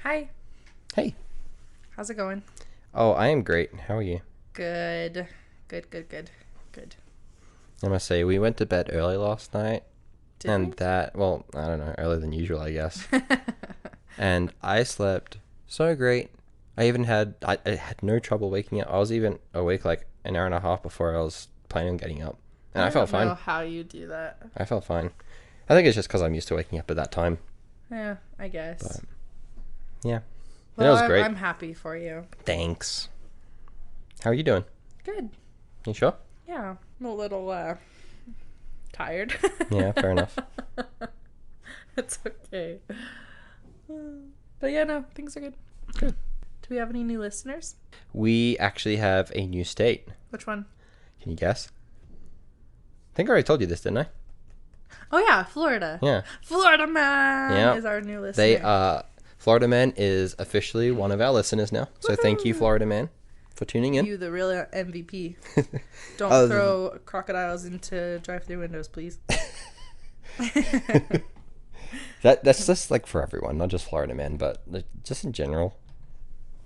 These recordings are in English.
Hi. Hey. How's it going? Oh, I am great. How are you? Good. Good. I must say, we went to bed early last night. Did and we? that, well, I don't know, earlier than usual, I guess. And I slept so great. I had no trouble waking up. I was even awake like an hour and a half before I was planning on getting up. And I felt don't know fine. how you do that. I felt fine. I think it's just because I'm used to waking up at that time. Yeah, I guess. But, yeah. Well, It was great. I'm happy for you. Thanks. How are you doing? Good. You sure? Yeah, I'm a little tired. Yeah, fair enough. It's okay. But yeah, no, things are good. Good. Do we have any new listeners? We actually have a new state. Which one? Can you guess? I think I already told you this, didn't I? Oh yeah, Florida. Yeah. Florida Man is our new listener. Florida Man is officially one of our listeners now. So thank you, Florida Man, for tuning in. You, the real MVP. Don't throw crocodiles into drive-through windows, please. That's just like for everyone, not just Florida Man, but just in general.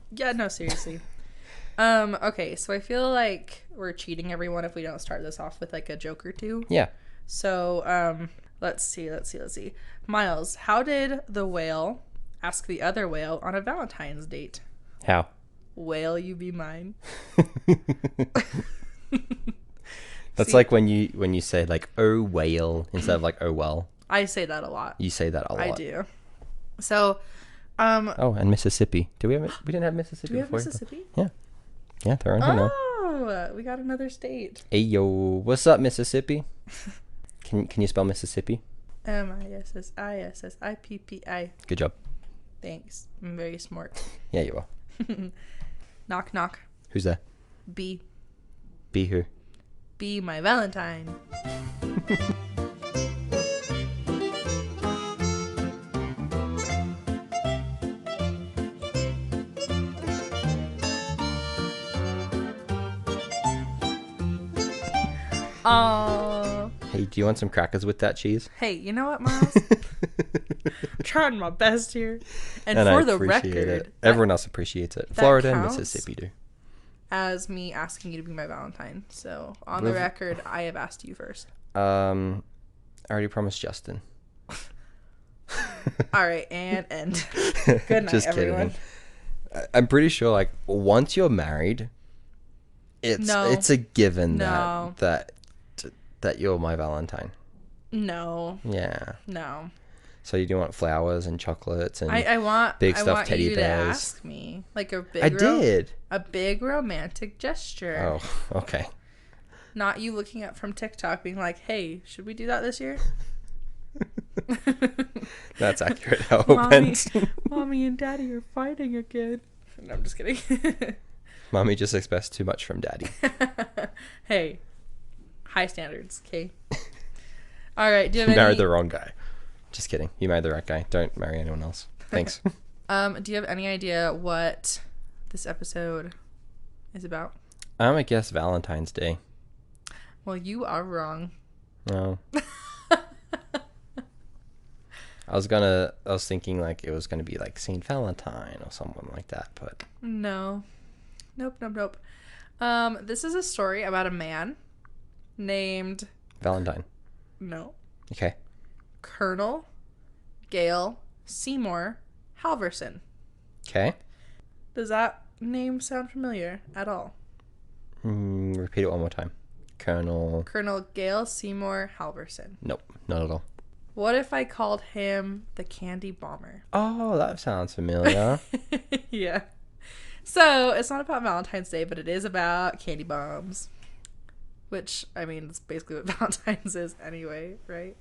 Yeah, no, seriously. Okay, so I feel like we're cheating everyone if we don't start this off with like a joke or two. Yeah. So, let's see. Myles, how did the whale ask the other whale on a Valentine's date? How? Whale, you be mine. That's See, like when you say like oh whale instead of like oh well. I say that a lot. You say that a lot. I do. So, Oh, and Mississippi. We didn't have Mississippi do we have before. Mississippi? Yeah. Yeah, they're on here now. Oh, we got another state. Hey yo, what's up, Mississippi? Can you spell Mississippi? Mississippi. Good job. Thanks. I'm very smart. Yeah, you are. Knock knock. Who's there? Be Who? my Valentine. Oh. Hey, do you want some crackers with that cheese? Hey, you know what, Myles? I'm trying my best here. And I for the appreciate record, it. Everyone else appreciates it. that Florida and counts Mississippi do. as me asking you to be my Valentine. So, on the record, I have asked you first. I already promised Justin. All right, and end. Good night, Just everyone. kidding. I'm pretty sure, like, once you're married, it's a given No. that you're my Valentine. No. Yeah. No. So you do want flowers and chocolates and I want big I stuffed want teddy you bears. to ask me like a big I did. a big romantic gesture. Oh, okay. Not you looking up from TikTok being like, "Hey, should we do that this year?" That's accurate. How it Mommy, went. Mommy and Daddy are fighting again. No, I'm just kidding. Mommy just expects too much from Daddy. Hey, high standards, okay? All right, do you have You married any... the wrong guy. Just kidding. You married the right guy. Don't marry anyone else. Thanks. Do you have any idea what this episode is about? I guess Valentine's Day. Well, you are wrong. No. I was thinking like it was gonna be like Saint Valentine or someone like that, but No. Nope. This is a story about a man named... Valentine. No. Okay. Colonel Gail Seymour Halvorsen. Okay. Does that name sound familiar at all? Repeat it one more time. Colonel. Colonel Gail Seymour Halvorsen. Nope, not at all. What if I called him the Candy Bomber? Oh, that sounds familiar. Yeah. So, it's not about Valentine's Day, but it is about candy bombs. Which, I mean, it's basically what Valentine's is anyway, right?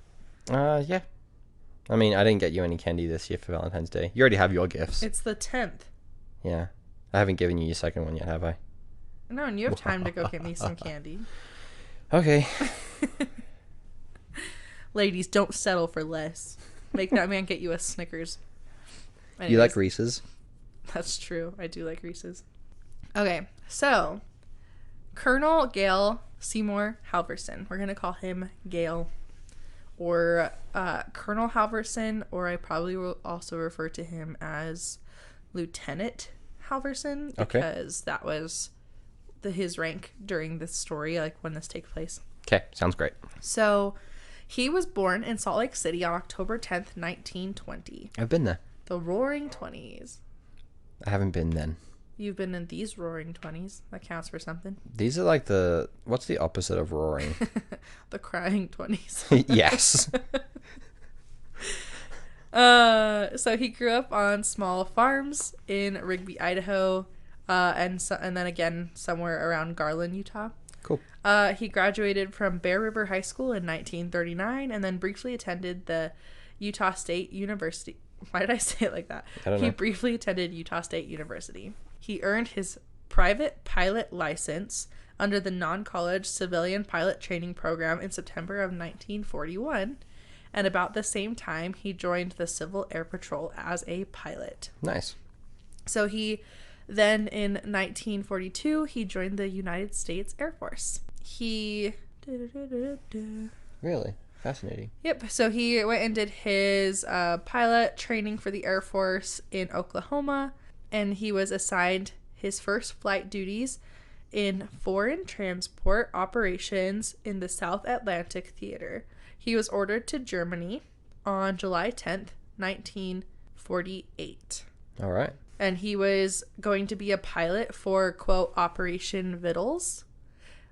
Yeah. I mean, I didn't get you any candy this year for Valentine's Day. You already have your gifts. It's the 10th. Yeah. I haven't given you your second one yet, have I? No, and you have time to go get me some candy. Okay. Ladies, don't settle for less. Make that man get you a Snickers. You like Reese's? That's true. I do like Reese's. Okay, so Colonel Gail Seymour Halvorsen. We're going to call him Gail. Or Colonel Halvorsen, or I probably will also refer to him as Lieutenant Halvorsen, Okay. because that was his rank during this story, like when this takes place. Okay, sounds great. So he was born in Salt Lake City on October 10th, 1920. I've been there. The Roaring 20s. I haven't been then. You've been in these Roaring 20s. That counts for something. These are like what's the opposite of roaring? The Crying 20s. Yes. So he grew up on small farms in Rigby, Idaho, and then again somewhere around Garland, Utah. Cool. He graduated from Bear River High School in 1939 and then briefly attended the Utah State University. Why did I say it like that? I don't know. He briefly attended Utah State University. He earned his private pilot license under the non-college civilian pilot training program in September of 1941. And about the same time, he joined the Civil Air Patrol as a pilot. Nice. So he then, in 1942, he joined the United States Air Force. He... Really? Fascinating. Yep. So he went and did his pilot training for the Air Force in Oklahoma, and he was assigned his first flight duties in foreign transport operations in the South Atlantic Theater. He was ordered to Germany on July 10th, 1948. All right. And he was going to be a pilot for, quote, Operation Vittles,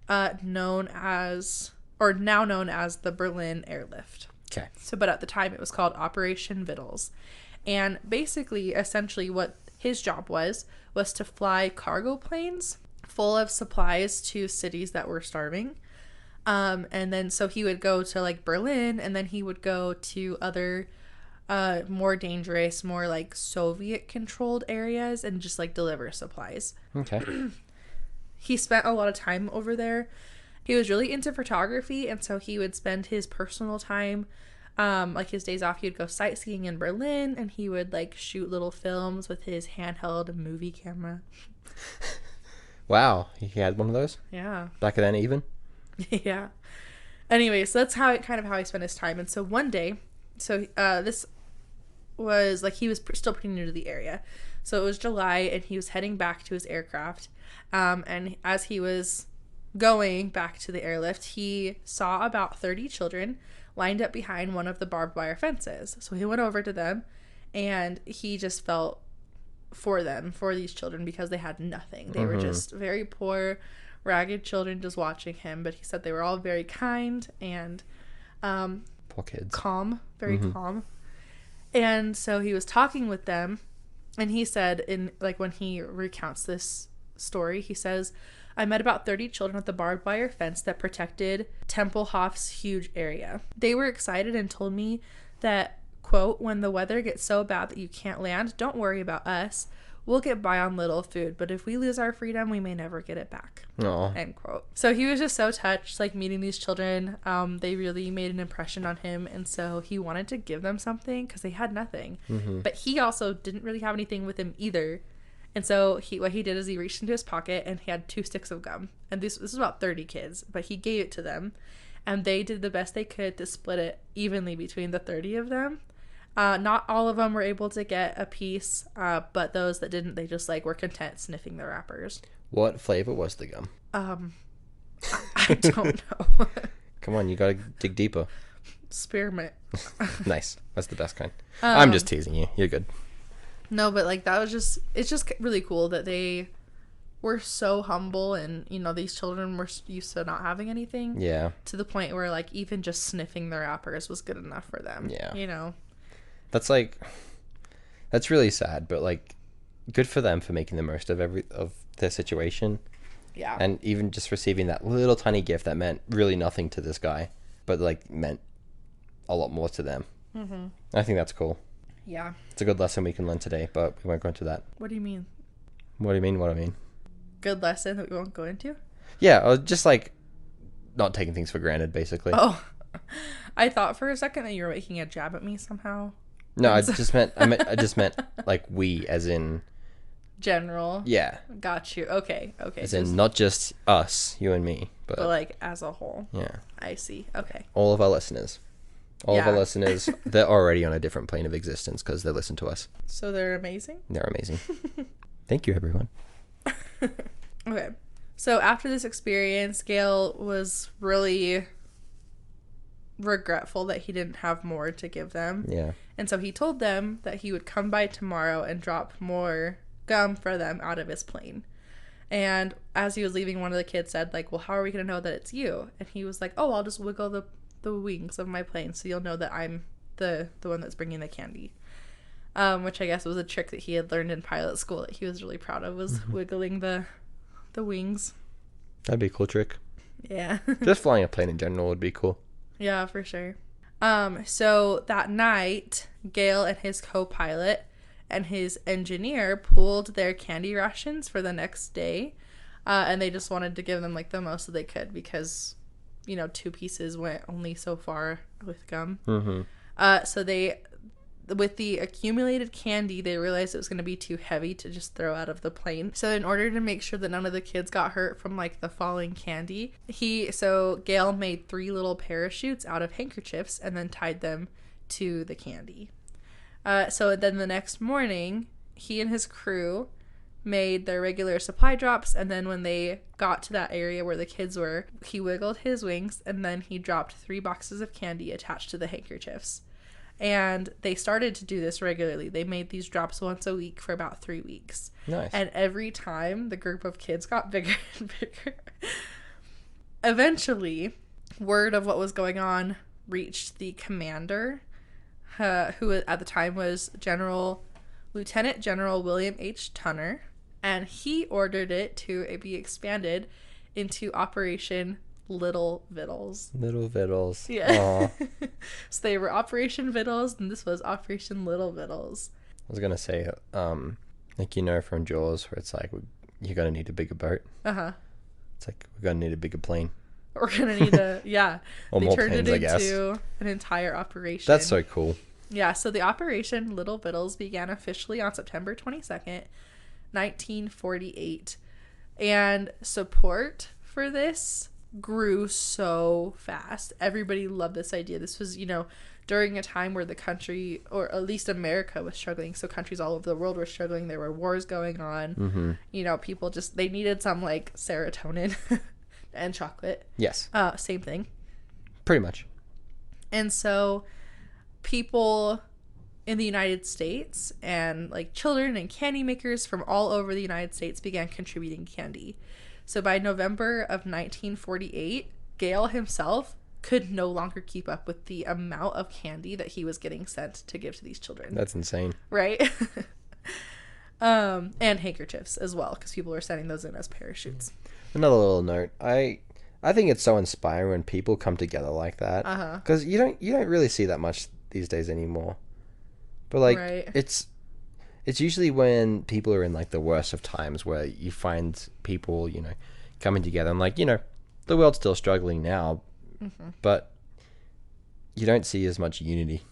now known as the Berlin Airlift. Okay. But at the time it was called Operation Vittles. And basically, essentially what his job was to fly cargo planes full of supplies to cities that were starving. And then so he would go to like Berlin, and then he would go to other more dangerous, more like Soviet controlled areas and just like deliver supplies. Okay. He spent a lot of time over there. He was really into photography, and so he would spend his personal time, like his days off, he would go sightseeing in Berlin, and he would like shoot little films with his handheld movie camera. Wow, he had one of those? Yeah. Back then even? Yeah. Anyway, so that's how he spent his time. And so one day, this was like, he was still pretty new to the area. So it was July, and he was heading back to his aircraft. And as he was going back to the airlift, he saw about 30 children lined up behind one of the barbed wire fences. So he went over to them, and he just felt for these children, because they had nothing. They were just very poor, ragged children just watching him. But he said they were all very kind and poor kids. calm, very calm. And so he was talking with them, and he said, in like when he recounts this story, he says, I met about 30 children at the barbed wire fence that protected Tempelhof's huge area. They were excited and told me that, quote, when the weather gets so bad that you can't land, don't worry about us. We'll get by on little food, but if we lose our freedom, we may never get it back. Aww. End quote. So he was just so touched, like, meeting these children. They really made an impression on him, and so he wanted to give them something because they had nothing. But he also didn't really have anything with him either. And so what he did is he reached into his pocket, and he had 2 sticks of gum. And this was about 30 kids, but he gave it to them, and they did the best they could to split it evenly between the 30 of them. Not all of them were able to get a piece, but those that didn't, they just like were content sniffing the wrappers. What flavor was the gum? I don't know. Come on, you gotta dig deeper. Spearmint. Nice. That's the best kind. I'm just teasing you. You're good. No, but like it's just really cool that they were so humble, and you know, these children were used to not having anything. Yeah. To the point where like even just sniffing the wrappers was good enough for them. Yeah. You know. That's really sad, but like good for them for making the most of their situation. Yeah. And even just receiving that little tiny gift that meant really nothing to this guy, but like meant a lot more to them. I think that's cool. Yeah. It's a good lesson we can learn today, but we won't go into that. What do you mean? What do you mean? What I mean? Good lesson that we won't go into? Yeah, just like not taking things for granted, basically. Oh. I thought for a second that you were making a jab at me somehow. No, I just meant like we, as in general. Yeah. Got you. Okay. As in not just us, you and me, but like as a whole. Yeah. I see. Okay. All of our listeners. All of our Yeah. listeners, they're already on a different plane of existence because they listen to us. So they're amazing? They're amazing. Thank you, everyone. Okay. So after this experience, Gail was really regretful that he didn't have more to give them. Yeah. And so he told them that he would come by tomorrow and drop more gum for them out of his plane. And as he was leaving, one of the kids said, like, well, how are we going to know that it's you? And he was like, oh, I'll just wiggle the wings of my plane so you'll know that I'm the one that's bringing the candy. Which I guess was a trick that he had learned in pilot school that he was really proud of, was wiggling the wings. That'd be a cool trick. Yeah. Just flying a plane in general would be cool. Yeah, for sure. So that night, Gail and his co-pilot and his engineer pooled their candy rations for the next day. And they just wanted to give them like the most that they could because, you know, 2 pieces went only so far with gum. Mm-hmm. So they, with the accumulated candy, they realized it was going to be too heavy to just throw out of the plane. So in order to make sure that none of the kids got hurt from like the falling candy, Gail made 3 little parachutes out of handkerchiefs and then tied them to the candy. So then the next morning, he and his crew made their regular supply drops, and then when they got to that area where the kids were, he wiggled his wings and then he dropped 3 boxes of candy attached to the handkerchiefs. And they started to do this regularly. They made these drops once a week for about 3 weeks. Nice. And every time the group of kids got bigger and bigger. Eventually, word of what was going on reached the commander, who at the time was Lieutenant General William H. Tunner. And he ordered it to be expanded into Operation Little Vittles. Little Vittles. Yeah. So they were Operation Vittles, and this was Operation Little Vittles. I was gonna say, like, you know, from Jaws, where it's like, you're gonna need a bigger boat. It's like, we're gonna need a bigger plane. We're gonna need a Or they more turned planes, it I guess. into an entire operation. That's so cool. Yeah. So the Operation Little Vittles began officially on September 22nd, 1948, and support for this grew so fast. Everybody loved this idea. This was, you know, during a time where the country, or at least America, was struggling. So countries all over the world were struggling. There were wars going on. Mm-hmm. You know, people they needed some like serotonin and chocolate. Yes. Same thing. Pretty much. And so people in the United States and like children and candy makers from all over the United States began contributing candy. So by November of 1948, Gail himself could no longer keep up with the amount of candy that he was getting sent to give to these children. That's insane. Right? And handkerchiefs as well, because people were sending those in as parachutes. Another little note. I think it's so inspiring when people come together like that. Because you don't really see that much these days anymore. But like, right. It's usually when people are in like the worst of times where you find people, you know, coming together, and like, you know, the world's still struggling now, but you don't see as much unity,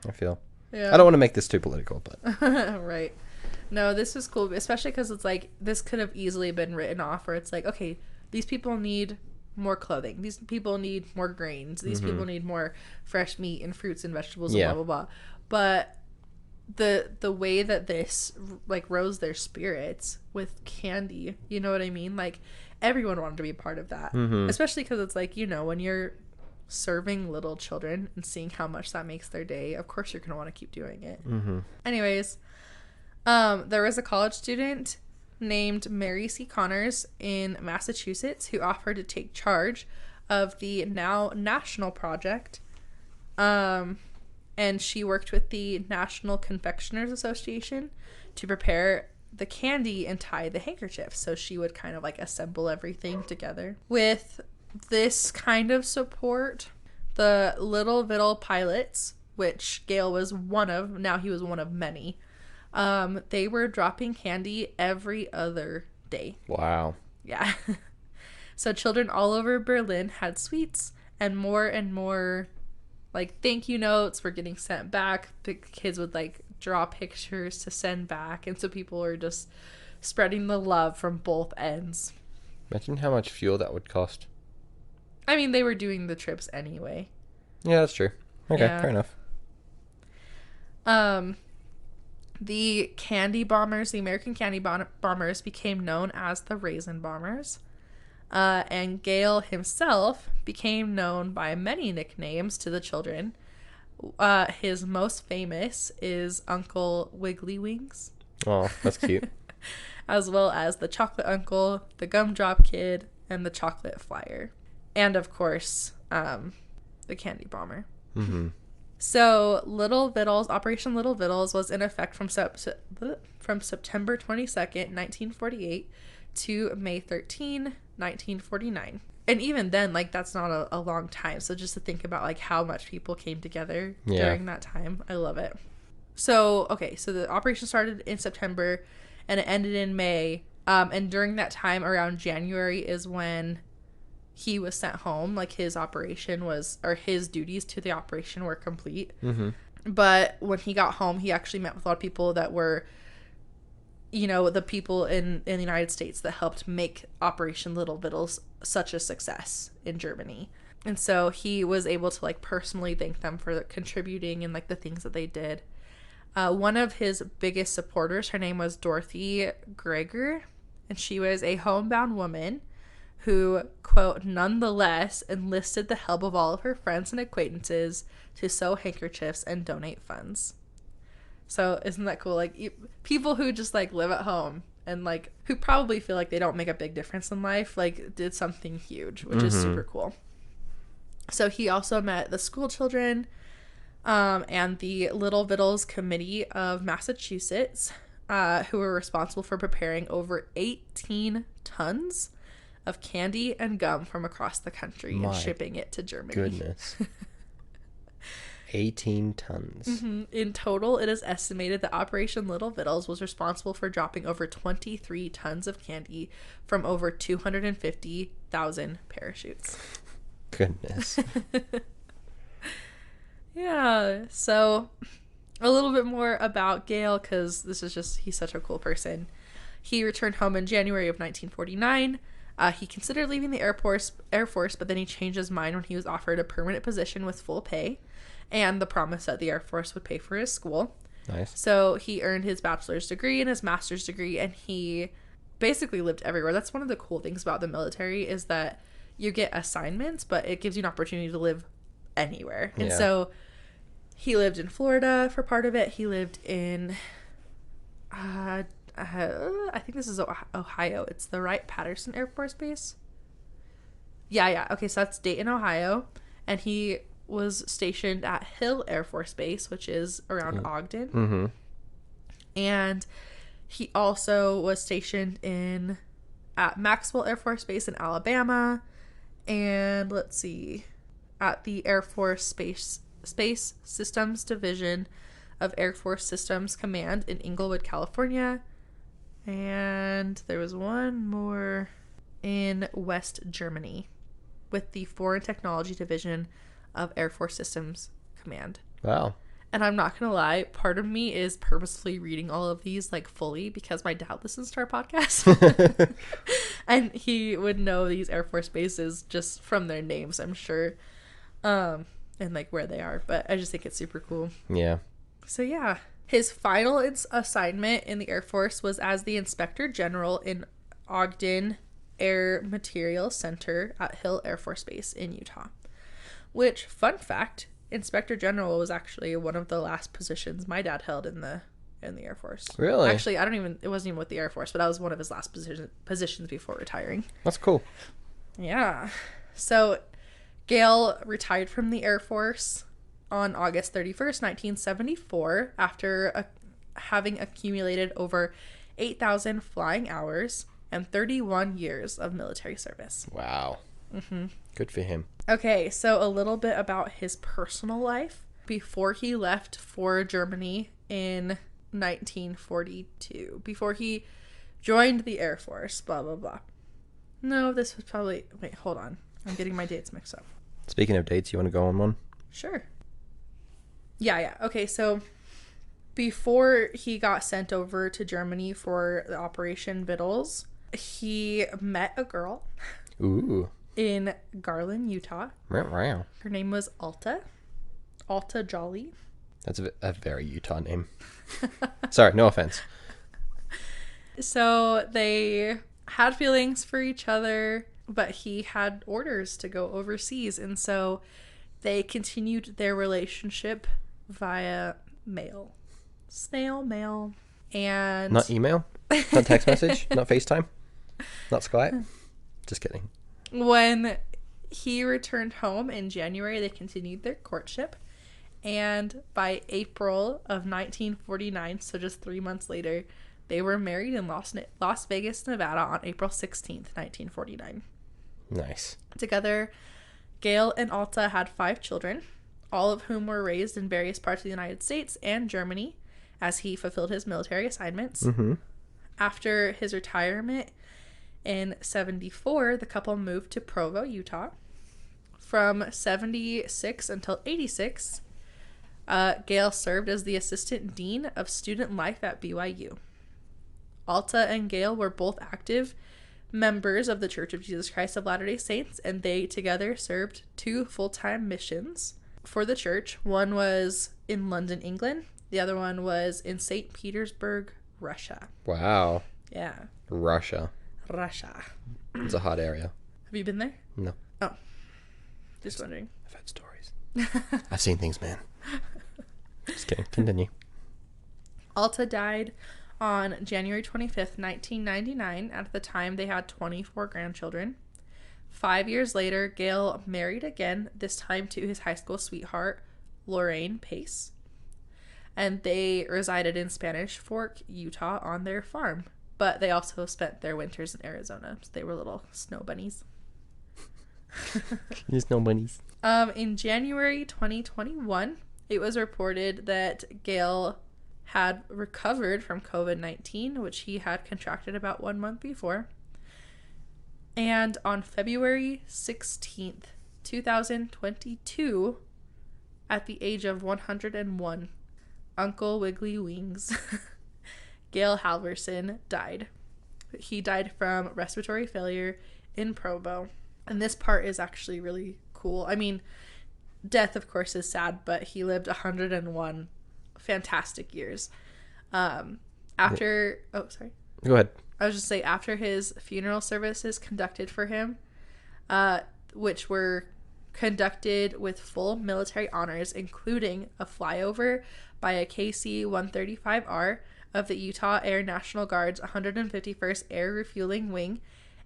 I feel. Yeah. I don't want to make this too political, but right. No, this is cool, especially because it's like this could have easily been written off where it's like, okay, these people need more clothing, these people need more grains, these people need more fresh meat and fruits and vegetables and blah blah blah. But the way that this like rose their spirits with candy, you know what I mean? Like everyone wanted to be a part of that, especially because it's like, you know, when you're serving little children and seeing how much that makes their day, of course you're gonna want to keep doing it. Anyways, there was a college student named Mary C. Connors in Massachusetts who offered to take charge of the now national project. And she worked with the National Confectioners Association to prepare the candy and tie the handkerchief. So she would kind of like assemble everything together. With this kind of support, the Little Vittle pilots, which Gail was one of, now he was one of many, they were dropping candy every other day. wow. Yeah. So children all over Berlin had sweets, and more like thank you notes were getting sent back. The kids would like draw pictures to send back, and so people were just spreading the love from both ends. Imagine how much fuel that would cost. I mean, they were doing the trips anyway. Yeah, that's true. Okay, Yeah. fair enough. The candy bombers, the American candy bombers, became known as the Raisin Bombers. And Gail himself became known by many nicknames to the children. His most famous is Uncle Wiggly Wings. Oh, that's cute. As well as the Chocolate Uncle, the Gumdrop Kid, and the Chocolate Flyer. And of course, the Candy Bomber. Mm-hmm. So Operation Little Vittles was in effect from September 22nd, 1948 to May 13, 1949. And even then, like, that's not a long time. So just to think about, like, how much people came together during that time. I love it. So, okay, so the operation started in September and it ended in May. And during that time, around January, is when he was sent home. Like, his duties to the operation were complete. Mm-hmm. But when he got home, he actually met with a lot of people that were, you know, the people in the United States that helped make Operation Little Vittles such a success in Germany. And so he was able to, like, personally thank them for contributing and, like, the things that they did. One of his biggest supporters, her name was Dorothy Greger, and she was a homebound woman who, quote, nonetheless enlisted the help of all of her friends and acquaintances to sew handkerchiefs and donate funds. So isn't that cool? Like, people who just, like, live at home and, like, who probably feel like they don't make a big difference in life, like, did something huge, which is super cool. So he also met the school children and the Little Vittles Committee of Massachusetts, who were responsible for preparing over 18 tons of candy and gum from across the country and shipping it to Germany. Goodness. 18 tons. Mm-hmm. In total, it is estimated that Operation Little Vittles was responsible for dropping over 23 tons of candy from over 250,000 parachutes. Goodness. Yeah, so a little bit more about Gail, because he's such a cool person. He returned home in January of 1949. He considered leaving the Air Force, but then he changed his mind when he was offered a permanent position with full pay and the promise that the Air Force would pay for his school. Nice. So he earned his bachelor's degree and his master's degree, and he basically lived everywhere. That's one of the cool things about the military, is that you get assignments, but it gives you an opportunity to live anywhere. And so he lived in Florida for part of it. He lived in I think this is Ohio. It's the Wright-Patterson Air Force Base. Yeah. Okay, so that's Dayton, Ohio. And he was stationed at Hill Air Force Base, which is around Ogden. Mm-hmm. And he also was stationed at Maxwell Air Force Base in Alabama. And let's see, at the Air Force Space Systems Division of Air Force Systems Command in Inglewood, California. And there was one more in West Germany with the Foreign Technology Division of Air Force Systems Command. Wow. And I'm not gonna lie, part of me is purposefully reading all of these, like, fully, because my dad listens to our podcast. And he would know these Air Force bases just from their names, I'm sure. And, like, where they are. But I just think it's super cool. Yeah. So, yeah. His final assignment in the Air Force was as the Inspector General in Ogden Air Materials Center at Hill Air Force Base in Utah. Which, fun fact, Inspector General was actually one of the last positions my dad held in the Air Force. Really? Actually, it wasn't even with the Air Force, but that was one of his last positions before retiring. That's cool. Yeah. So, Gail retired from the Air Force on August 31st, 1974, after having accumulated over 8,000 flying hours and 31 years of military service. Wow. Mm-hmm. Good for him. Okay, so a little bit about his personal life before he left for Germany in 1942. Before he joined the Air Force, blah, blah, blah. No, this was probably... Wait, hold on. I'm getting my dates mixed up. Speaking of dates, you want to go on one? Sure. Yeah. Okay, so before he got sent over to Germany for the Operation Vittles, he met a girl. Ooh. In Garland, Utah. Wow. Her name was Alta. Alta Jolly. That's a very Utah name. Sorry, no offense. So they had feelings for each other, but he had orders to go overseas. And so they continued their relationship via mail. Snail mail. And Not email? Not text message? Not FaceTime? Not Skype? Just kidding. When he returned home in January, they continued their courtship. And by April of 1949, so just 3 months later, they were married in Las Vegas, Nevada on April 16th, 1949. Nice. Together, Gail and Alta had 5 children, all of whom were raised in various parts of the United States and Germany as he fulfilled his military assignments. Mm-hmm. After his retirement in 74, the couple moved to Provo, Utah. From 76 until 86, Gail served as the assistant dean of student life at BYU. Alta and Gail were both active members of the Church of Jesus Christ of Latter-day Saints, and they together served 2 full-time missions for the church. One was in London, England. The other one was in St. Petersburg, Russia. Wow. Yeah. Russia. It's a hot area. Have you been there? No. Oh. Just wondering. I've heard stories. I've seen things, man. Just kidding. Continue. Alta died on January 25th, 1999. At the time, they had 24 grandchildren. 5 years later, Gail married again, this time to his high school sweetheart, Lorraine Pace. And they resided in Spanish Fork, Utah, on their farm. But they also spent their winters in Arizona. So they were little snow bunnies. Snow bunnies. In January 2021, it was reported that Gail had recovered from COVID-19, which he had contracted about 1 month before. And on February 16th, 2022, at the age of 101, Uncle Wiggly Wings, Gail Halvorsen, died. He died from respiratory failure in Provo. And this part is actually really cool. I mean, death, of course, is sad, but he lived 101 fantastic years. Oh, sorry. Go ahead. I was just saying, after his funeral services conducted for him, which were conducted with full military honors, including a flyover by a KC-135R of the Utah Air National Guard's 151st Air Refueling Wing,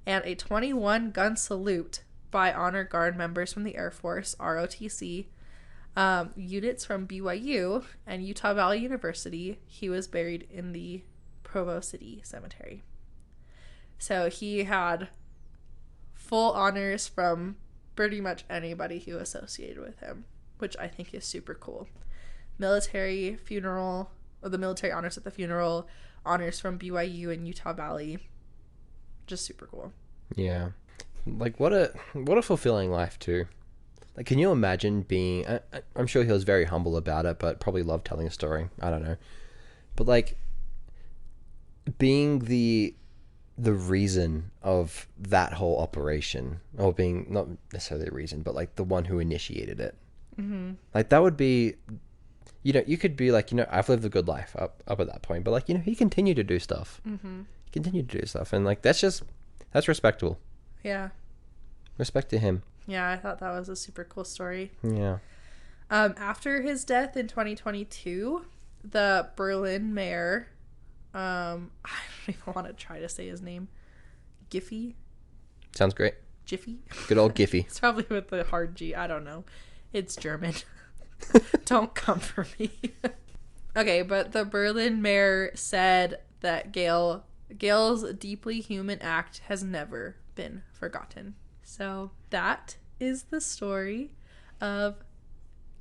and a 21-gun salute by Honor Guard members from the Air Force, ROTC, units from BYU and Utah Valley University. He was buried in the Provo City Cemetery. So he had full honors from pretty much anybody who associated with him, which I think is super cool. Military funeral, or the military honors at the funeral, honors from BYU and Utah Valley. Just super cool. Yeah. Like, what a fulfilling life, too. Like, can you imagine being... I'm sure he was very humble about it, but probably loved telling a story. I don't know. But, like, being the reason of that whole operation, or being not necessarily the reason, but like the one who initiated it. Mm-hmm. Like, that would be, you could be like, I've lived a good life up at that point, but like, he continued to do stuff. Mm-hmm. He continued to do stuff, and like, that's respectable. Yeah. Respect to him. Yeah, I thought that was a super cool story. Yeah. After his death in 2022, the Berlin mayor, I don't even want to try to say his name. Giffey? Sounds great. Jiffy? Good old Giffey. It's probably with the hard G. I don't know. It's German. Don't come for me. Okay, but the Berlin mayor said that Gail's deeply human act has never been forgotten. So that is the story of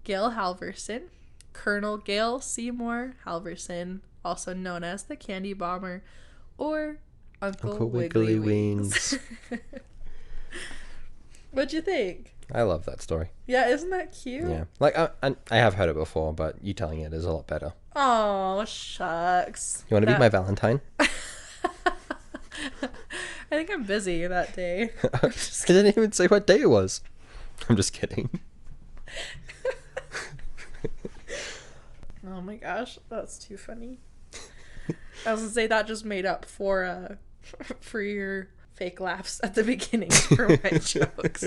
Gail Halvorsen, Colonel Gail Seymour Halvorsen, also known as the Candy Bomber, or Uncle Wiggly Wings. What'd you think? I love that story. Yeah, isn't that cute? Yeah. Like, I have heard it before, but you telling it is a lot better. Oh, shucks. You want to be my Valentine? I think I'm busy that day. I didn't even say what day it was. I'm just kidding. Oh my gosh, that's too funny. I was gonna say that just made up for your fake laughs at the beginning for my jokes.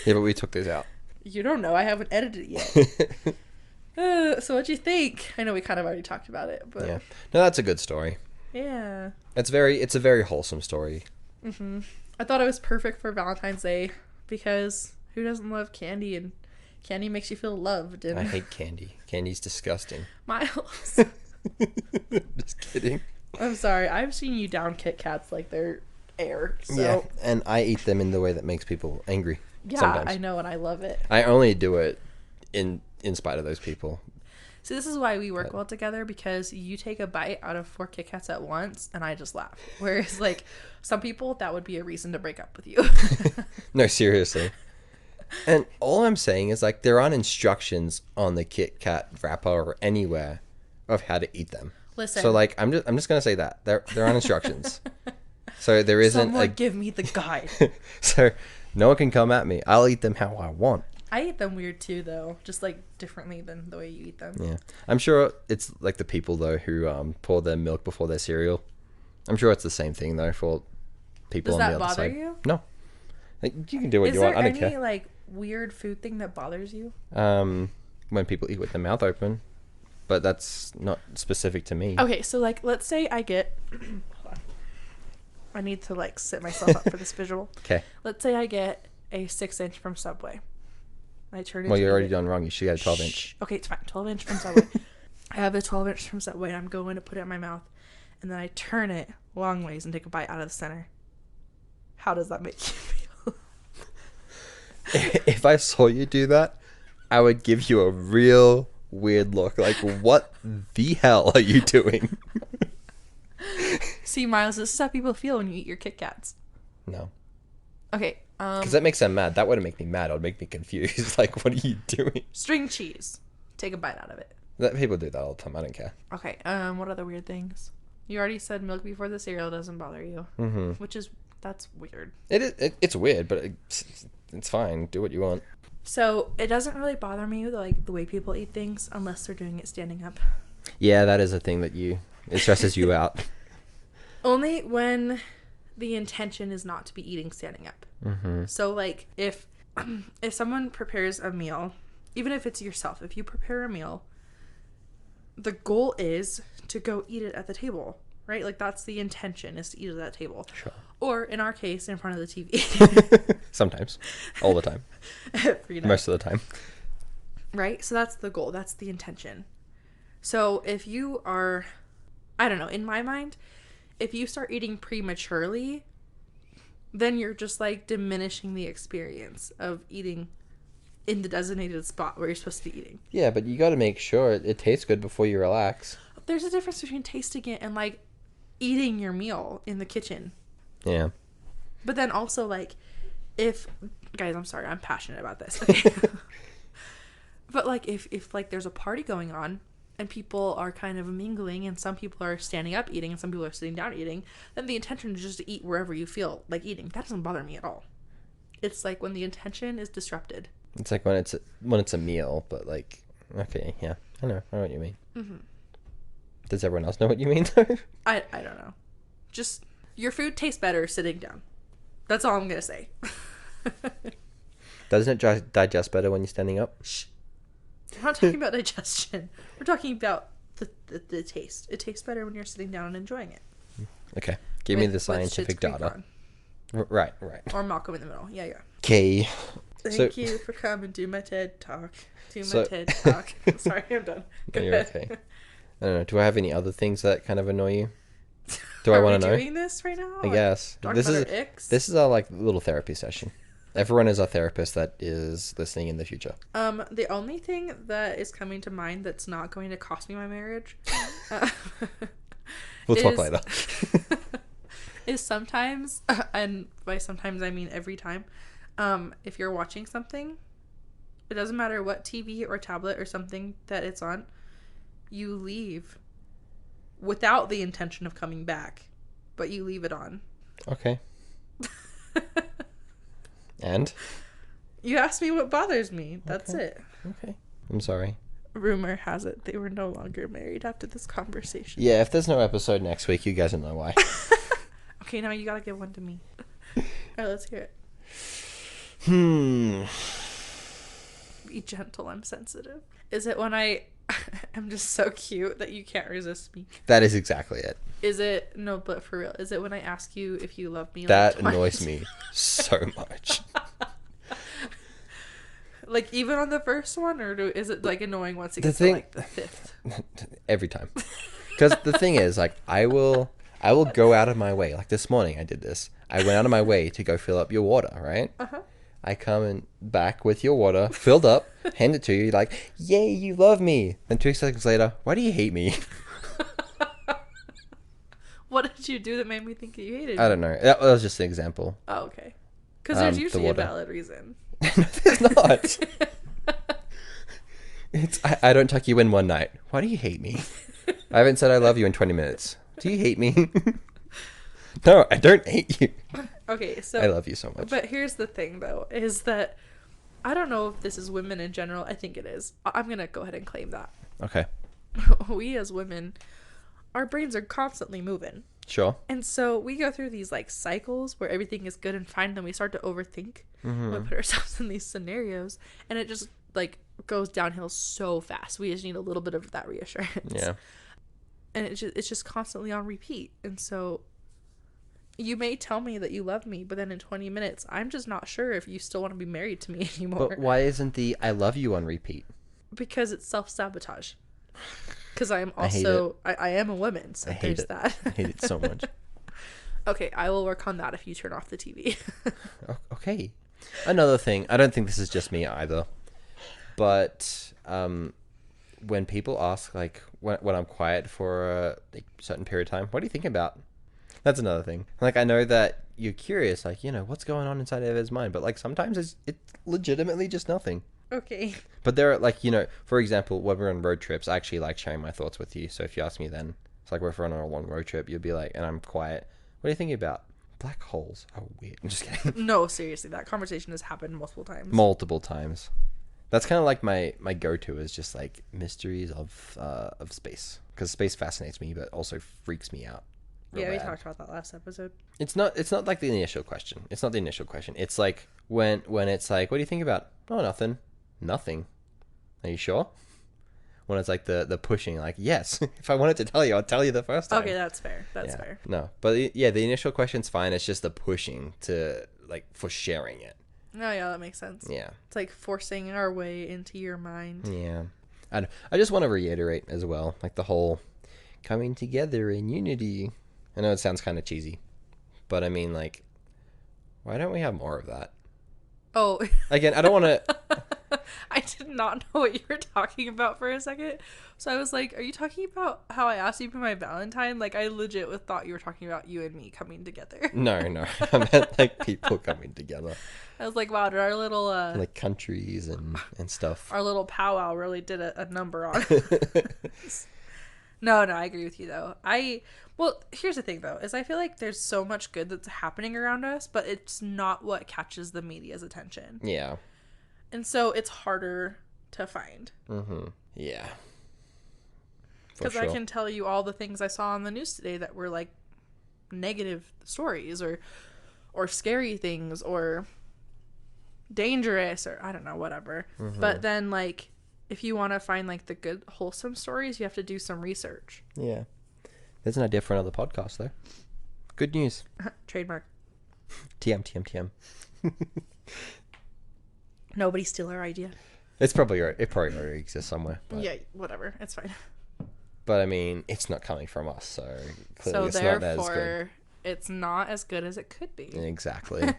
Yeah, but we took those out. You don't know. I haven't edited it yet. So what'd you think? I know we kind of already talked about it, but yeah, no, that's a good story. Yeah, it's a very wholesome story. I thought it was perfect for Valentine's Day because who doesn't love candy, and candy makes you feel loved. And I hate candy. Candy's disgusting. Myles. Just kidding. I'm sorry. I've seen you down Kit Kats like they're air. So. Yeah, and I eat them in the way that makes people angry. Yeah, sometimes. I know, and I love it. I only do it in spite of those people. So this is why we work well together, because you take a bite out of 4 Kit Kats at once, and I just laugh. Whereas, like, some people, that would be a reason to break up with you. No, seriously. And all I'm saying is, like, there aren't instructions on the Kit Kat wrapper or anywhere of how to eat them. Listen. So, like, I'm just gonna say that there aren't instructions. So there isn't. Someone give me the guide. So no one can come at me. I'll eat them how I want. I eat them weird too, though, just like differently than the way you eat them. Yeah, I'm sure it's like the people though who pour their milk before their cereal. I'm sure it's the same thing though for people Does on that the other bother side. you? No, like, you can do what you want. I don't care. Is there any like weird food thing that bothers you? When people eat with their mouth open, but that's not specific to me. Okay, so like, let's say I get. Hold on. I need to like sit myself up for this visual. Okay. Let's say I get a 6-inch from Subway. I turn it. Well, you're already done wrong. You should get a 12-inch. Okay, it's fine. 12-inch from Subway. I have a 12-inch from Subway, and I'm going to put it in my mouth, and then I turn it long ways and take a bite out of the center. How does that make you feel? If I saw you do that, I would give you a real weird look. Like, what the hell are you doing? See, Myles, this is how people feel when you eat your Kit Kats. No. Okay. Because that makes them mad. That wouldn't make me mad. It would make me confused. Like, what are you doing? String cheese. Take a bite out of it. People do that all the time. I don't care. Okay. What other weird things? You already said milk before the cereal doesn't bother you. Mm-hmm. That's weird. It's weird, but it's fine. Do what you want. So it doesn't really bother me like the way people eat things unless they're doing it standing up. Yeah, that is a thing that it stresses you out. Only when the intention is not to be eating standing up. Mm-hmm. So like if someone prepares a meal, even if it's yourself, if you prepare a meal, the goal is to go eat it at the table, right? Like that's the intention, is to eat it at that table. Sure. Or in our case, in front of the TV. Sometimes. All the time. Most of the time. Right? So that's the goal. That's the intention. So if you are, I don't know, in my mind, if you start eating prematurely, then you're just like diminishing the experience of eating in the designated spot where you're supposed to be eating. Yeah, but you got to make sure it tastes good before you relax. There's a difference between tasting it and like eating your meal in the kitchen. Yeah. But then also like guys, I'm sorry, I'm passionate about this. Okay. But like if like there's a party going on and people are kind of mingling and some people are standing up eating and some people are sitting down eating, then the intention is just to eat wherever you feel like eating. That doesn't bother me at all. It's like when the intention is disrupted. It's like when it's a meal, but like, okay, yeah, I know what you mean. Mm-hmm. Does everyone else know what you mean though? I don't know. Just your food tastes better sitting down. That's all I'm gonna say. Doesn't it digest better when you're standing up? Shh. We're not talking about digestion. We're talking about the taste. It tastes better when you're sitting down and enjoying it. Okay. Give me the scientific data. Right. Or Malcolm in the Middle. Yeah. Okay. Thank you for coming to my TED Talk. TED Talk. Sorry, I'm done. Go you're ahead. Okay. I don't know. Do I have any other things that kind of annoy you? Do I want to know? Are we doing this right now? I guess. This is our like little therapy session. Everyone is our therapist that is listening in the future. The only thing that is coming to mind that's not going to cost me my marriage we'll talk later. is sometimes, and by sometimes I mean every time, if you're watching something, it doesn't matter what TV or tablet or something that it's on, you leave without the intention of coming back, but you leave it on. Okay. And? You asked me what bothers me. That's it. Okay. I'm sorry. rumor has it they were no longer married after this conversation. Yeah, if there's no episode next week, you guys will know why. Okay, now you gotta give one to me. All right, let's hear it. Be gentle. I'm sensitive. Is it when I'm just so cute that you can't resist me? That is exactly it. Is it, no, but for real, is it when I ask you if you love me? That like annoys me so much. Like, even on the first one, or is it like annoying once it gets to like the fifth? Every time. Because the thing is, like, I will go out of my way. Like this morning I did this. I went out of my way to go fill up your water, right? Uh-huh. I come in back with your water, filled up, hand it to you, like, yay, you love me. Then 2 seconds later, why do you hate me? What did you do that made me think that you hated me? I don't know. That was just an example. Oh, okay. Because there's usually a water. valid reason. No, there's not. I don't tuck you in one night. Why do you hate me? I haven't said I love you in 20 minutes. Do you hate me? No, I don't hate you. Okay, so... I love you so much. But here's the thing, though, is that I don't know if this is women in general. I think it is. I'm going to go ahead and claim that. Okay. We as women, our brains are constantly moving. Sure. And so we go through these like cycles where everything is good and fine, then we start to overthink. We put ourselves in these scenarios, and it just like goes downhill so fast. We just need a little bit of that reassurance. Yeah. And it's just constantly on repeat. And so you may tell me that you love me, but then in 20 minutes, I'm just not sure if you still want to be married to me anymore. But why isn't the I love you on repeat? Because it's self-sabotage. Because I am also, I am a woman, so there's that. I hate it so much. Okay, I will work on that if you turn off the TV. Okay. Another thing, I don't think this is just me either, but when people ask, like, when I'm quiet for a certain period of time, what are you thinking about? That's another thing. Like, I know that you're curious, like, you know, what's going on inside of his mind, but, like, sometimes it's legitimately just nothing. Okay. But there are, like, you know, for example, when we're on road trips, I actually like sharing my thoughts with you. So if you ask me then, it's like we're on a long road trip, you'll be like, and I'm quiet, what are you thinking about? Black holes. Oh, weird. I'm just kidding. No, seriously, that conversation has happened multiple times. Multiple times. That's kind of like my go-to is just like mysteries of space, because space fascinates me, but also freaks me out. Yeah, we talked about that last episode. It's not like the initial question. It's not the initial question. It's like when it's like, what do you think about? Oh, nothing. Nothing. Are you sure? When it's like the pushing, like, yes, if I wanted to tell you, I'll tell you the first time. Okay, that's fair. That's fair. No, but yeah, the initial question's fine. It's just the pushing to, like, for sharing it. Oh, yeah, that makes sense. Yeah. It's like forcing our way into your mind. Yeah. I just want to reiterate as well, like, the whole coming together in unity. I know it sounds kind of cheesy, but I mean, like, why don't we have more of that? Oh. Again, I don't want to... I did not know what you were talking about for a second. So I was like, are you talking about how I asked you to be my Valentine? Like, I legit thought you were talking about you and me coming together. No. I meant, like, people coming together. I was like, wow, did our little... like, countries and stuff. Our little powwow really did a number on us. No, I agree with you, though. Well, here's the thing, though, is I feel like there's so much good that's happening around us, but it's not what catches the media's attention. Yeah. And so it's harder to find. Mm-hmm. Yeah. Because I can tell you all the things I saw on the news today that were, like, negative stories or scary things or dangerous or, I don't know, whatever. Mm-hmm. But then, like, if you want to find, like, the good, wholesome stories, you have to do some research. Yeah. There's an idea for another podcast, though. Good news. Trademark. TM. Nobody steal our idea. It probably already exists somewhere. But, yeah, whatever. It's fine. But, I mean, it's not coming from us, so clearly it's not as good. It's not as good as it could be. Exactly.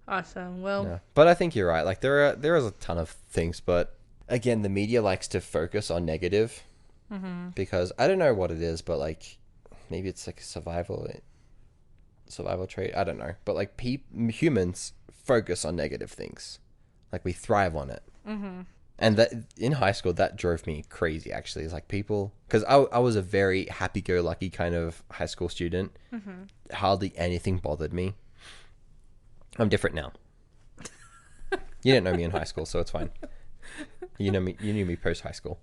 Awesome. Well, no. But I think you're right. Like, there is a ton of things, but again, the media likes to focus on negative because I don't know what it is, but, like, maybe it's like a survival trait. I don't know. But, like, humans focus on negative things. Like, we thrive on it. Mm-hmm. And that in high school, that drove me crazy, actually. It's like people... Because I was a very happy-go-lucky kind of high school student. Mm-hmm. Hardly anything bothered me. I'm different now. You didn't know me in high school, so it's fine. You know me. You knew me post high school.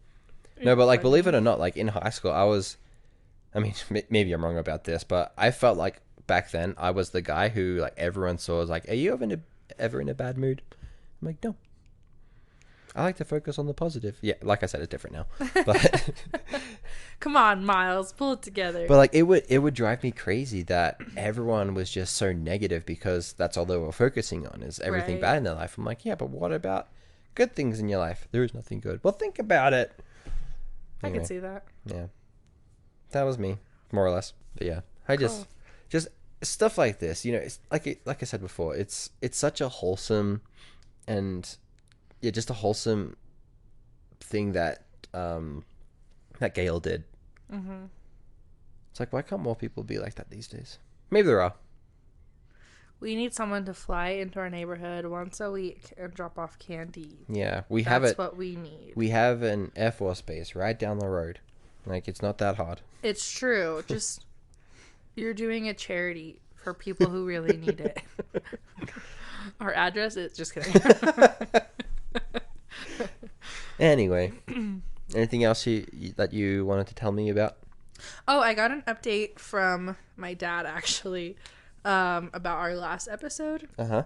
No, but like, believe it or not, like in high school, I mean, maybe I'm wrong about this, but I felt like back then I was the guy who like everyone saw as like, are you ever in a bad mood? I'm like, no. I like to focus on the positive. Yeah, like I said, it's different now. But Come on, Myles, pull it together. but like it would drive me crazy that everyone was just so negative because that's all they were focusing on is everything Right. bad in their life. I'm like, yeah, but what about good things in your life? There is nothing good. Well, think about it. I Anyway, can see that. yeah, that was me, more or less. But yeah, I Cool. just stuff like this. You know, it's like I said before. It's such a wholesome and yeah, just a wholesome thing that that Gail did. Mm-hmm. It's like, why can't more people be like that these days? Maybe there are. We need someone to fly into our neighborhood once a week and drop off candy. Yeah, we That's have it. what we need. We have an Air Force base right down the road. Like, it's not that hard. It's true. Just you're doing a charity for people who really need it. Our address is just kidding. Anyway, anything else that you wanted to tell me about? Oh, I got an update from my dad actually about our last episode. Uh-huh.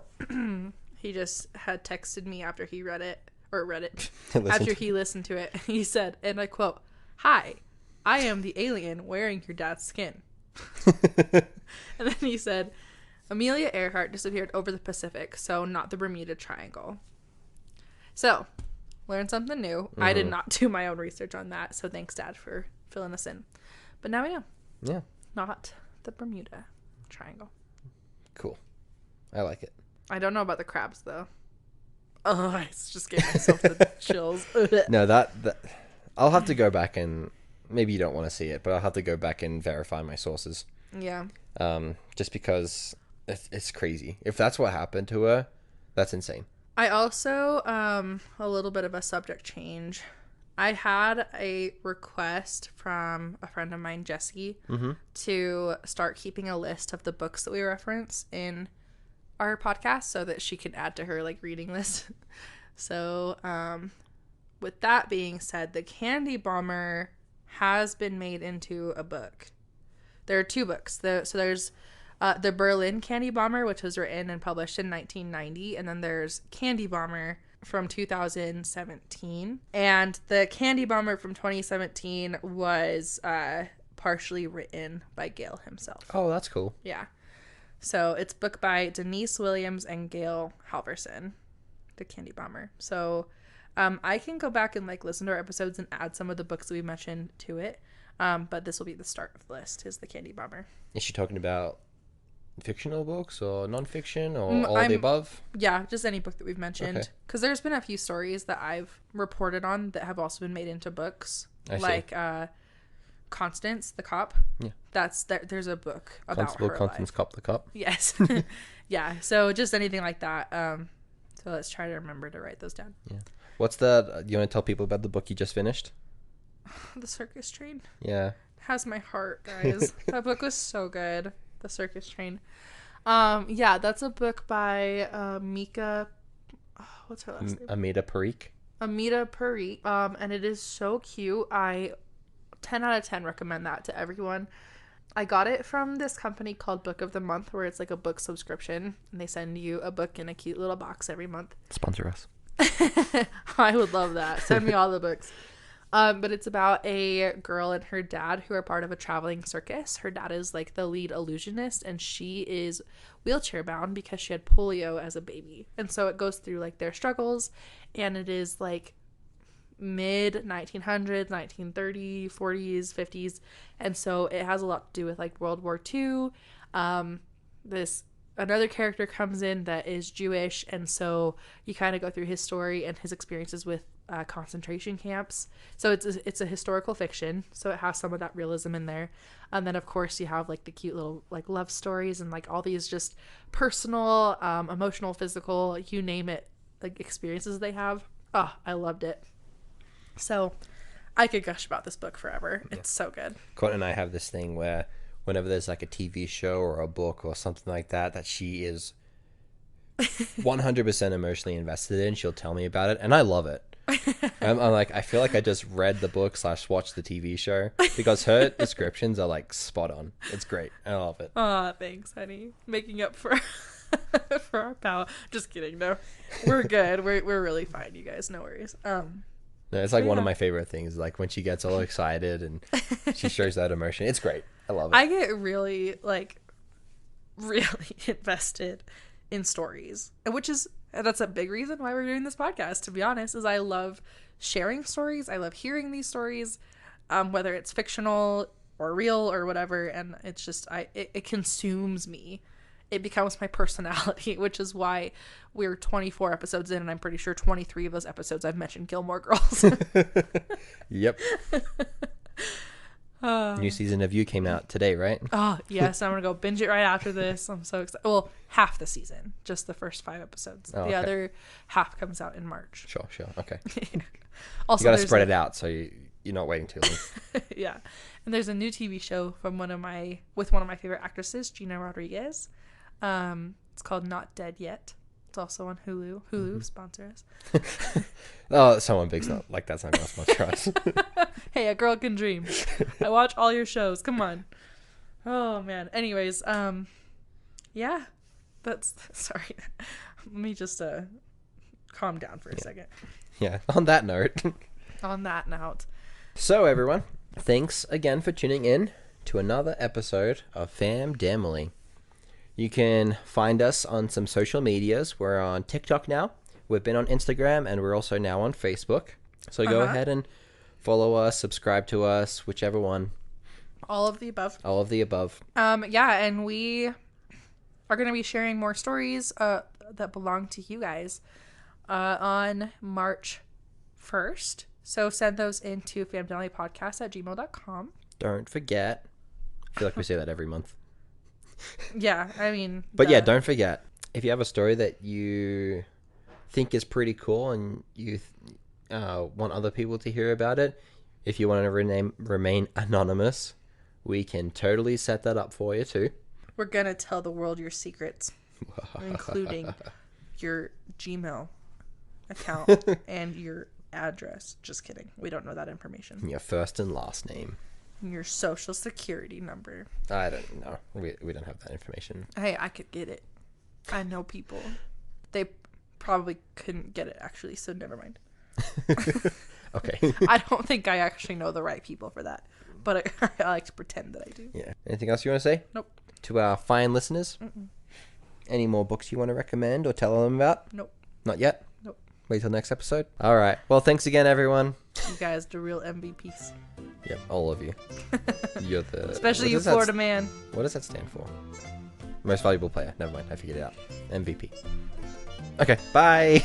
He just had texted me after he read it Listen after to he listened to it. He said, and I quote, "Hi, I am the alien wearing your dad's skin." And then he said, Amelia Earhart disappeared over the Pacific, so not the Bermuda Triangle. So, learned something new. Mm-hmm. I did not do my own research on that, so thanks, Dad, for filling us in. But now we know. Yeah. Not the Bermuda Triangle. Cool. I like it. I don't know about the crabs, though. Oh, I just gave myself the chills. No, that I'll have to go back and maybe you don't want to see it, but I'll have to go back and verify my sources. Yeah. Just because it's crazy. If that's what happened to her, that's insane. I also, a little bit of a subject change. I had a request from a friend of mine, Jessie, to start keeping a list of the books that we reference in our podcast so that she can add to her like reading list. So, with that being said, the Candy Bomber has been made into a book. There are two books. So there's the Berlin Candy Bomber, which was written and published in 1990, and then there's Candy Bomber from 2017. And the Candy Bomber from 2017 was partially written by Gail himself. Oh, that's cool. Yeah. So it's book by Denise Williams and Gail Halvorsen, the Candy Bomber. So I can go back and like listen to our episodes and add some of the books that we mentioned to it. But this will be the start of the list, is the Candy Bomber. Is she talking about fictional books or nonfiction or all of the above? Yeah, just any book that we've mentioned. Okay. Because there's been a few stories that I've reported on that have also been made into books. I see. Like Constance, the cop. Yeah. There's a book about Constable her Constance life. Cop the Cop. Yes. Yeah, so just anything like that. So let's try to remember to write those down. Yeah. What's the... You want to tell people about the book you just finished? The Circus Train Yeah. has my heart, guys. That book was so good. The Circus Train. Yeah, that's a book by Mika. Oh, what's her last name? Amita Parikh. Amita Parikh. And it is so cute. I 10 out of 10 recommend that to everyone. I got it from this company called Book of the Month, where it's like a book subscription, and they send you a book in a cute little box every month. Sponsor us. I would love that. Send me all the books. But it's about a girl and her dad who are part of a traveling circus. Her dad is like the lead illusionist, and she is wheelchair bound because she had polio as a baby. And so it goes through like their struggles, and it is like mid 1900s, 1930s, 40s, 50s. And so it has a lot to do with like World War II. Another character comes in that is Jewish, and so you kind of go through his story and his experiences with concentration camps. So it's a historical fiction, so it has some of that realism in there. And then of course you have like the cute little like love stories and like all these just personal, emotional, physical, you name it, like experiences they have. Oh, I loved it. So I could gush about this book forever. It's so good. Kourtney and I have this thing where whenever there's like a TV show or a book or something like that she is 100% emotionally invested in, she'll tell me about it, and I love it. I'm like, I feel like I just read the book / watched the TV show because her descriptions are like spot on. It's great. I love it. Aw, thanks, honey. Making up for for our pal. Just kidding. No, we're good. We're really fine, you guys. No worries. No, it's like one of my favorite things, like when she gets all excited and she shows that emotion. It's great. I love it. I get really invested in stories, that's a big reason why we're doing this podcast, to be honest, is I love sharing stories. I love hearing these stories, whether it's fictional or real or whatever, and it's just it consumes me. It becomes my personality, which is why we're 24 episodes in, and I'm pretty sure 23 of those episodes I've mentioned Gilmore Girls. Yep. New season of You came out today, right? Oh, yes. I'm going to go binge it right after this. I'm so excited. Well, half the season, just the first 5 episodes. Oh, the okay. other half comes out in March. Sure. Okay. Also, you got to spread it out so you're not waiting too long. Yeah. And there's a new TV show from one of my favorite actresses, Gina Rodriguez. It's called Not Dead Yet. It's also on Hulu. Hulu sponsor us. Oh, someone big's not like that's not gonna sponsor us. Hey, a girl can dream. I watch all your shows. Come on. Oh man. Anyways, yeah. That's sorry. Let me just calm down for a second. Yeah. On that note. On that note. So everyone, thanks again for tuning in to another episode of Fam Damily. You can find us on some social medias. We're on TikTok now. We've been on Instagram, and we're also now on Facebook. So go ahead and follow us, subscribe to us, whichever one. All of the above. All of the above. Yeah, and we are going to be sharing more stories that belong to you guys on March 1st. So send those into famdamilypodcast@gmail.com. Don't forget. I feel like we say that every month. Yeah, I mean. But yeah, don't forget. If you have a story that you think is pretty cool and you want other people to hear about it, if you want to remain anonymous, we can totally set that up for you too. We're going to tell the world your secrets, including your Gmail account and your address. Just kidding. We don't know that information. Your first and last name. Your social security number. I don't know. We don't have that information. Hey, I could get it. I know people. They probably couldn't get it, actually, so never mind. Okay. I don't think I actually know the right people for that, but I like to pretend that I do. Yeah. Anything else you want to say? Nope. To our fine listeners? Mm-mm. Any more books you want to recommend or tell them about? Nope. Not yet? Nope. Wait till next episode? All right. Well, thanks again, everyone. You guys, the real MVPs. Yep, all of you. You're the... Especially you, Florida man. What does that stand for? Most valuable player. Never mind. I figured it out. MVP. Okay, bye.